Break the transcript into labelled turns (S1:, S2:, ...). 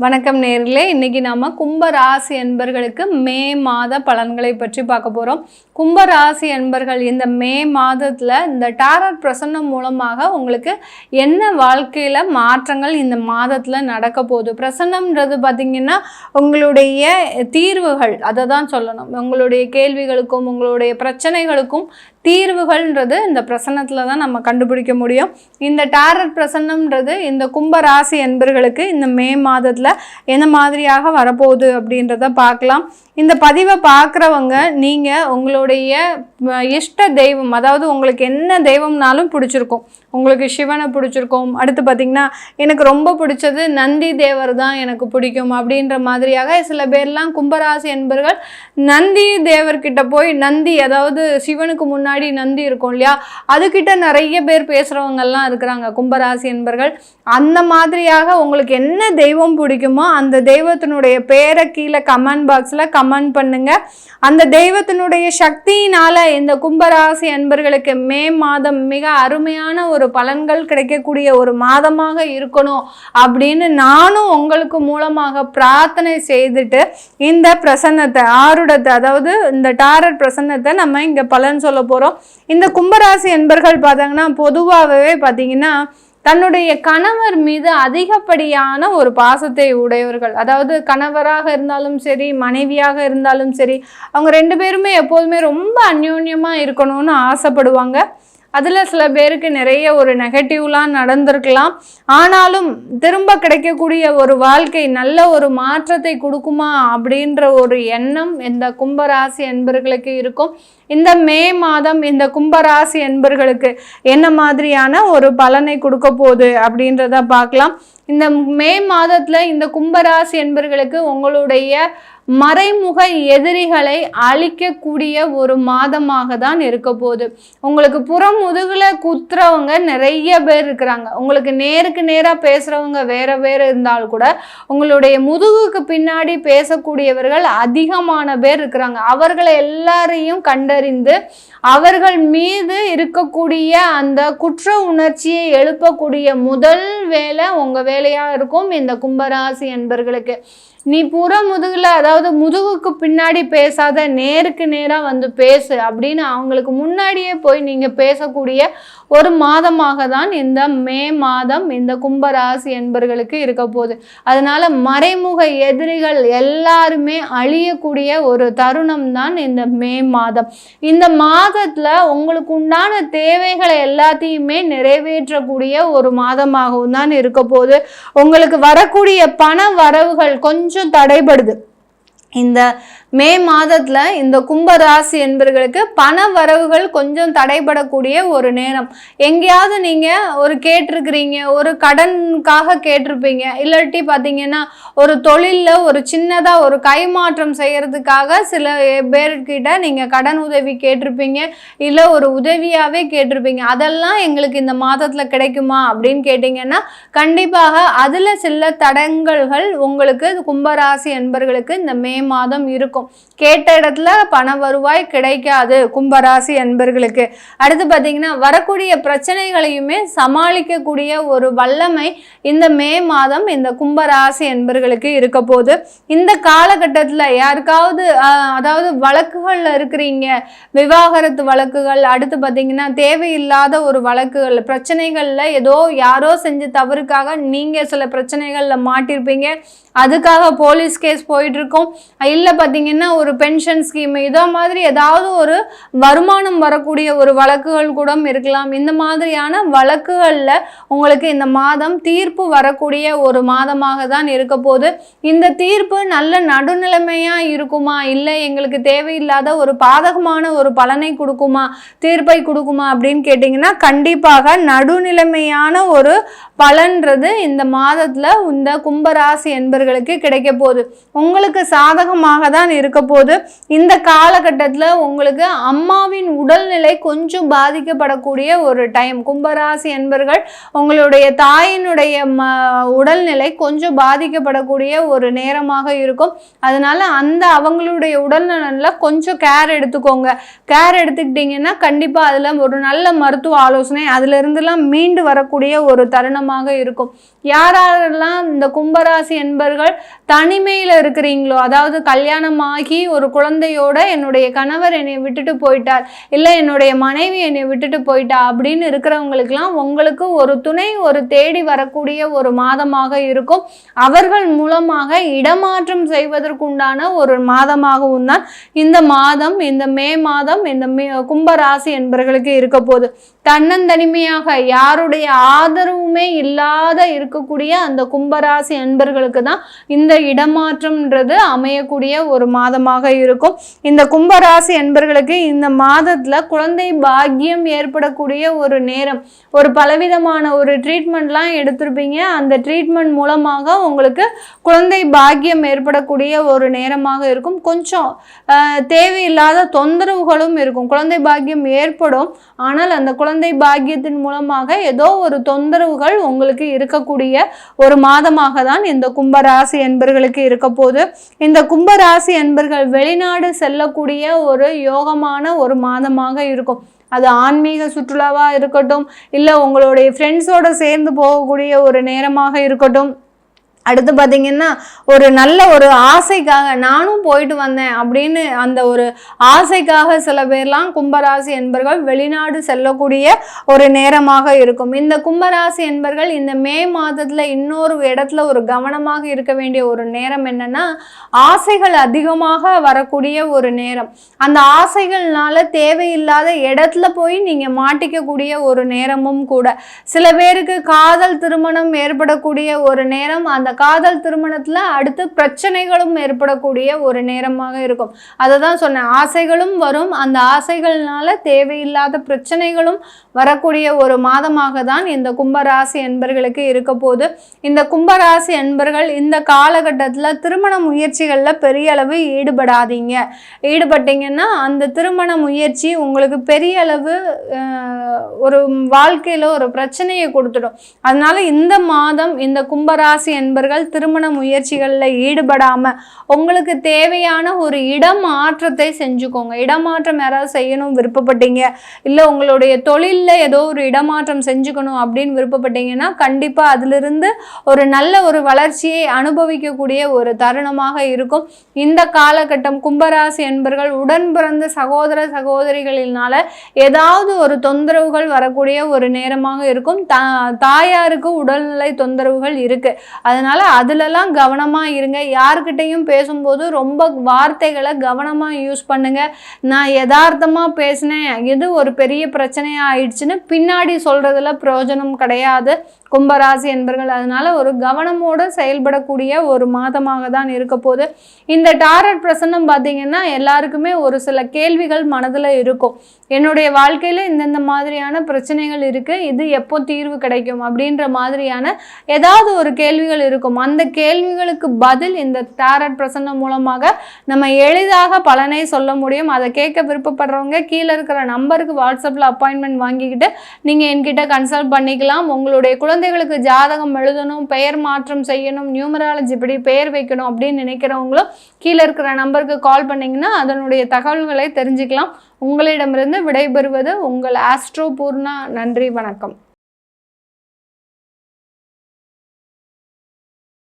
S1: வணக்கம் நேர்களே, இன்னைக்கு நாம கும்ப ராசி அன்பர்களுக்கு மே மாத பலன்களை பற்றி பார்க்க போறோம். கும்ப ராசி அன்பர்கள் இந்த மே மாதத்துல இந்த டாரட் பிரசன்னம் மூலமாக உங்களுக்கு என்ன வாழ்க்கையில மாற்றங்கள் இந்த மாதத்துல நடக்க போகுது. பிரசன்னம்ன்றது பார்த்தீங்கன்னா உங்களுடைய தீர்வுகள், அதை தான் சொல்லணும். உங்களுடைய கேள்விகளுக்கும் உங்களுடைய பிரச்சனைகளுக்கும் தீர்வுகள்ன்றது இந்த பிரசன்னத்தில் தான் நம்ம கண்டுபிடிக்க முடியும். இந்த டாரட் பிரசன்னம்ன்றது இந்த கும்ப ராசி அன்பர்களுக்கு இந்த மே மாதத்தில் என்ன மாதிரியாக வரப்போகுது அப்படின்றத பார்க்கலாம். இந்த பதிவை பார்க்குறவங்க நீங்கள் உங்களுடைய இஷ்ட தெய்வம், அதாவது உங்களுக்கு என்ன தெய்வம்னாலும் பிடிச்சிருக்கும். உங்களுக்கு சிவனை பிடிச்சிருக்கும், அடுத்து பார்த்திங்கன்னா எனக்கு ரொம்ப பிடிச்சது நந்தி தேவர் தான் எனக்கு பிடிக்கும் அப்படின்ற மாதிரியாக சில பேர்லாம் கும்பராசி என்பர்கள் நந்தி தேவர்கிட்ட போய் நந்தி, அதாவது சிவனுக்கு முன்னாடி நந்தி இருக்கும் இல்லையா, அதுக்கிட்ட நிறைய பேர் பேசுகிறவங்கெல்லாம் இருக்கிறாங்க கும்பராசி என்பர்கள். அந்த மாதிரியாக உங்களுக்கு என்ன தெய்வம் பிடிக்குமோ அந்த தெய்வத்தினுடைய பேரை கீழே கமெண்ட் பாக்ஸில் கமெண்ட் பண்ணுங்க. அந்த தெய்வத்தினுடைய சக்தியினால இந்த கும்பராசி அன்பர்களுக்கு மே மாதம் மிக அருமையான ஒரு பலன்கள் கிடைக்கக்கூடிய ஒரு மாதமாக இருக்கணும் அப்படின்னு நானும் உங்களுக்கு மூலமாக பிரார்த்தனை செய்துட்டு இந்த பிரசன்னத்தை ஆருடத்தை, அதாவது இந்த டாரட் பிரசன்னத்தை நம்ம இங்க பலன் சொல்ல போறோம். இந்த கும்பராசி அன்பர்கள் பார்த்தாங்கன்னா பொதுவாகவே பார்த்தீங்கன்னா தன்னுடைய கணவர் மீது அதிகப்படியான ஒரு பாசத்தை உடையவர்கள். அதாவது கணவராக இருந்தாலும் சரி, மனைவியாக இருந்தாலும் சரி, அவங்க ரெண்டு பேருமே எப்போதுமே ரொம்ப அந்யோன்யமாக இருக்கணும்னு ஆசைப்படுவாங்க. அதில் சில பேருக்கு நிறைய ஒரு நெகட்டிவ்லாம் நடந்திருக்கலாம். ஆனாலும் திரும்ப கிடைக்கக்கூடிய ஒரு வாழ்க்கை நல்ல ஒரு மாற்றத்தை கொடுக்குமா அப்படின்ற ஒரு எண்ணம் இந்த கும்பராசி அன்பர்களுக்கு இருக்கும். இந்த மே மாதம் இந்த கும்பராசி அன்பர்களுக்கு என்ன மாதிரியான ஒரு பலனை கொடுக்க போகுது அப்படின்றத பார்க்கலாம். இந்த மே மாதத்தில் இந்த கும்பராசி அன்பர்களுக்கு உங்களுடைய மறைமுக எதிரிகளை அழிக்கக்கூடிய ஒரு மாதமாக தான் இருக்க போகுது. உங்களுக்கு புறம் முதுகுல குத்துறவங்க நிறைய பேர் இருக்கிறாங்க. உங்களுக்கு நேருக்கு நேராக பேசுகிறவங்க வேற இருந்தால் கூட உங்களுடைய முதுகுக்கு பின்னாடி பேசக்கூடியவர்கள் அதிகமான பேர் இருக்கிறாங்க. அவர்களை எல்லாரையும் கண்டறிந்து அவர்கள் மீது இருக்கக்கூடிய அந்த குற்ற உணர்ச்சியை எழுப்பக்கூடிய முதல் வேலை உங்கள் வேலையாக இருக்கும் இந்த கும்பராசி அன்பர்களுக்கு. நீ புற முதுகுல, அதாவது முதுகுக்கு பின்னாடி பேசாத, நேருக்கு நேராக வந்து பேசு அப்படின்னு அவங்களுக்கு முன்னாடியே போய் நீங்கள் பேசக்கூடிய ஒரு மாதமாக தான் இந்த மே மாதம் இந்த கும்பராசி என்பர்களுக்கு இருக்க போகுது. அதனால மறைமுக எதிரிகள் எல்லாருமே அழியக்கூடிய ஒரு தருணம் தான் இந்த மே மாதம். இந்த மாதத்துல உங்களுக்கு உண்டான தேவைகளை எல்லாத்தையுமே நிறைவேற்றக்கூடிய ஒரு மாதமாகவும் தான் இருக்க போகுது. உங்களுக்கு வரக்கூடிய பண வரவுகள் கொஞ்சம் தடைபடுது. இந்த மே மாதத்துல இந்த கும்பராசி என்பர்களுக்கு பண வரவுகள் கொஞ்சம் தடைபடக்கூடிய ஒரு நேரம். எங்கேயாவது நீங்க ஒரு கேட்டிருக்கிறீங்க, ஒரு கடனுக்காக கேட்டிருப்பீங்க, இல்லாட்டி பார்த்தீங்கன்னா ஒரு தொழில்ல ஒரு சின்னதா ஒரு கைமாற்றம் செய்யறதுக்காக சில பேர்கிட்ட நீங்க கடன் உதவி கேட்டிருப்பீங்க, இல்லை ஒரு உதவியாவே கேட்டிருப்பீங்க. அதெல்லாம் எங்களுக்கு இந்த மாதத்துல கிடைக்குமா அப்படின்னு கேட்டீங்கன்னா கண்டிப்பாக அதுல சில தடங்கல்கள் உங்களுக்கு கும்பராசி என்பர்களுக்கு இந்த மே மாதம் இருக்கும். கேட்ட இடத்துல பண வருவாய் கிடைக்காது கும்பராசி அன்பர்களுக்கு. அடுத்து பார்த்தீங்கன்னா வரக்கூடிய பிரச்சனைகளையுமே சமாளிக்கக்கூடிய ஒரு வல்லமை இந்த மே மாதம் இந்த கும்பராசி அன்பர்களுக்கு இருக்க போகுது. இந்த காலகட்டத்தில் யாருக்காவது அதாவது வழக்குகள்ல இருக்கிறீங்க, விவாகரத்து வழக்குகள், அடுத்து பார்த்தீங்கன்னா தேவையில்லாத ஒரு வழக்குகள், பிரச்சனைகள்ல ஏதோ யாரோ செஞ்ச தவறுக்காக நீங்க சில பிரச்சனைகள்ல மாட்டிருப்பீங்க, அதுக்காக போலீஸ் கேஸ் போயிட்டு இருக்கோம். இல்லை பார்த்தீங்கன்னா ஒரு பென்ஷன் ஸ்கீம், இதோ மாதிரி ஏதாவது ஒரு வருமானம் வரக்கூடிய ஒரு வழக்குகள் கூட இருக்கலாம். இந்த மாதிரியான வழக்குகளில் உங்களுக்கு இந்த மாதம் தீர்ப்பு வரக்கூடிய ஒரு மாதமாக தான் இருக்க போகுது. இந்த தீர்ப்பு நல்ல நடுநிலைமையாக இருக்குமா, இல்லை எங்களுக்கு தேவையில்லாத ஒரு பாதகமான ஒரு பலனை கொடுக்குமா, தீர்ப்பை கொடுக்குமா அப்படின்னு கேட்டிங்கன்னா கண்டிப்பாக நடுநிலைமையான ஒரு பலன்றது இந்த மாதத்தில் இந்த கும்பராசி என்பர்களுக்கு கிடைக்க போகுது. உங்களுக்கு சாதகமாக தான் இருக்க போது. இந்த காலகட்டத்தில் உங்களுக்கு அம்மாவின் உடல்நிலை கொஞ்சம் பாதிக்கப்படக்கூடிய ஒரு டைம். கும்பராசி என்பர்கள் உங்களுடைய தாயினுடைய உடல்நிலை கொஞ்சம் பாதிக்கப்படக்கூடிய ஒரு நேரமாக இருக்கும். அதனால அவங்களுடைய உடல்நலன்ல கொஞ்சம் கேர் எடுத்துக்கோங்க. கேர் எடுத்துக்கிட்டீங்கன்னா கண்டிப்பா அதுல ஒரு நல்ல மருத்துவ ஆலோசனை அதுல இருந்தெல்லாம் மீண்டு வரக்கூடிய ஒரு தருணமாக இருக்கும். யாரெல்லாம் இந்த கும்பராசி என்பர்கள் தனிமையில இருக்கிறீங்களோ, அதாவது கல்யாணம் ஆகி ஒரு குழந்தையோட என்னுடைய கணவர் என்னை விட்டுட்டு போயிட்டார், இல்லை என்னுடைய மனைவி என்னை விட்டுட்டு போயிட்டா அப்படின்னு இருக்கிறவங்களுக்கெல்லாம் உங்களுக்கு ஒரு துணை ஒரு தேடி வரக்கூடிய ஒரு மாதமாக இருக்கும். அவர்கள் மூலமாக இடமாற்றம் செய்வதற்குண்டான ஒரு மாதமாகவும் தான் இந்த மாதம், இந்த மே மாதம் இந்த கும்பராசி என்பவர்களுக்கு இருக்க போகுது. தன்னந்தனிமையாக யாருடைய ஆதரவுமே இல்லாத இருக்கக்கூடிய அந்த கும்பராசி என்பர்களுக்கு தான் இந்த இடமாற்றம்ன்றது அமையக்கூடிய ஒரு மாதமாக இருக்கும். இந்த கும்பராசி என்பர்களுக்கு இந்த மாதத்துல குழந்தை பாக்கியம் ஏற்படக்கூடிய ஒரு நேரம். ஒரு பலவிதமான ஒரு ட்ரீட்மெண்ட்லாம் எடுத்திருப்பீங்க, அந்த ட்ரீட்மெண்ட் மூலமாக உங்களுக்கு குழந்தை பாக்கியம் ஏற்படக்கூடிய ஒரு நேரமாக இருக்கும். கொஞ்சம் தேவையில்லாத தொந்தரவுகளும் இருக்கும். குழந்தை பாக்கியம் ஏற்படும், ஆனால் அந்த குழந்தை பாக்கியத்தின் மூலமாக ஏதோ ஒரு தொந்தரவுகள் உங்களுக்கு இருக்கக்கூடிய ஒரு மாதமாக தான் இந்த கும்பராசி என்பர்களுக்கு இருக்க போது. இந்த கும்பராசி என்பர்கள் வெளிநாடு செல்லக்கூடிய ஒரு யோகமான ஒரு மாதமாக இருக்கும். அது ஆன்மீக சுற்றுலாவா இருக்கட்டும், இல்லை உங்களுடைய ஃப்ரெண்ட்ஸோட சேர்ந்து போகக்கூடிய ஒரு நேரமாக இருக்கட்டும். அடுத்து பார்த்தீங்கன்னா ஒரு நல்ல ஒரு ஆசைக்காக நானும் போயிட்டு வந்தேன் அப்படின்னு அந்த ஒரு ஆசைக்காக சில பேர்லாம் கும்பராசி என்பர்கள் வெளிநாடு செல்லக்கூடிய ஒரு நேரமாக இருக்கும். இந்த கும்பராசி என்பர்கள் இந்த மே மாதத்தில் இன்னொரு இடத்துல ஒரு கவனமாக இருக்க வேண்டிய ஒரு நேரம் என்னன்னா, ஆசைகள் அதிகமாக வரக்கூடிய ஒரு நேரம். அந்த ஆசைகள்னால தேவையில்லாத இடத்துல போய் நீங்கள் மாட்டிக்கக்கூடிய ஒரு நேரமும் கூட. சில பேருக்கு காதல் திருமணம் ஏற்படக்கூடிய ஒரு நேரம். அந்த காதல் திருமணத்துல அடுத்து பிரச்சனைகளும் ஏற்படக்கூடிய ஒரு நேரமாக இருக்கும். அதை தான் சொன்னேன், ஆசைகளும் வரும், அந்த ஆசைகள்னால தேவையில்லாத பிரச்சனைகளும் வரக்கூடிய ஒரு மாதமாக தான் இந்த கும்பராசி என்பர்களுக்கு இருக்க போது. இந்த கும்பராசி என்பர்கள் இந்த காலகட்டத்தில் திருமண முயற்சிகளில் பெரிய அளவு ஈடுபடாதீங்க. ஈடுபட்டீங்கன்னா அந்த திருமண முயற்சி உங்களுக்கு பெரிய அளவு ஒரு வாழ்க்கையில் ஒரு பிரச்சனையை கொடுத்துடும். அதனால இந்த மாதம் இந்த கும்பராசி என்பர்கள் திருமண முயற்சிகளில் ஈடுபடாமல் உங்களுக்கு தேவையான ஒரு இடமாற்றத்தை செஞ்சுக்கோங்க. இடமாற்றம் யாராவது செய்யணும் விருப்பப்பட்டீங்க, இல்லை உங்களுடைய தொழிலில் ஏதோ ஒரு இடமாற்றம் செஞ்சுக்கணும் அப்படின்னு விருப்பப்பட்டீங்கன்னா கண்டிப்பாக அதிலிருந்து ஒரு நல்ல ஒரு வளர்ச்சியை அனுபவிக்கக்கூடிய ஒரு தருணமாக இருக்கும். இந்த காலகட்டம் கும்பராசி என்பர்கள் உடன் பிறந்த சகோதர சகோதரிகளினால ஏதாவது ஒரு தொந்தரவுகள் வரக்கூடிய ஒரு நேரமாக இருக்கும். தாயாருக்கு உடல்நிலை தொந்தரவுகள் இருக்கு. அதனால அதுலலாம் கவனமா இருங்க. யாருக்கிட்டையும் பேசும்போது ரொம்ப வார்த்தைகளை கவனமா யூஸ் பண்ணுங்க. நான் யதார்த்தமா பேசினேன், இது ஒரு பெரிய பிரச்சனையா ஆயிடுச்சுன்னு பின்னாடி சொல்றதுல பிரயோஜனம் கிடையாது கும்பராசி என்பர்கள். அதனால ஒரு கவனமோடு செயல்படக்கூடிய ஒரு மாதமாக தான் இருக்க போது. இந்த டாரட் பிரசன்னம் பார்த்தீங்கன்னா எல்லாருக்குமே ஒரு சில கேள்விகள் மனதில் இருக்கும். என்னுடைய வாழ்க்கையில் இந்தந்த மாதிரியான பிரச்சனைகள் இருக்கு, இது எப்போ தீர்வு கிடைக்கும் அப்படின்ற மாதிரியான ஏதாவது ஒரு கேள்விகள் இருக்கும். அந்த கேள்விகளுக்கு பதில் இந்த டாரட் பிரசன்னம் மூலமாக நம்ம எளிதாக பலனை சொல்ல முடியும். அதை கேட்க விருப்பப்படுறவங்க கீழே இருக்கிற நம்பருக்கு வாட்ஸ்அப்பில் அப்பாயின்மெண்ட் வாங்கிக்கிட்டு நீங்கள் என்கிட்ட கன்சல்ட் பண்ணிக்கலாம். உங்களுடைய குழந்தைகளுக்கு ஜாதகம் எழுதணும், பெயர் மாற்றம் செய்யணும், நியூமராலஜி இப்படி பெயர் வைக்கணும் அப்படின்னு நினைக்கிறவங்களும் கீழே இருக்கிற நம்பருக்கு கால் பண்ணிங்கன்னா அதனுடைய தகவல்களை தெரிஞ்சுக்கலாம். உங்களிடமிருந்து விடைபெறுவது உங்கள் ஆஸ்ட்ரோ பூர்ணா. நன்றி, வணக்கம்.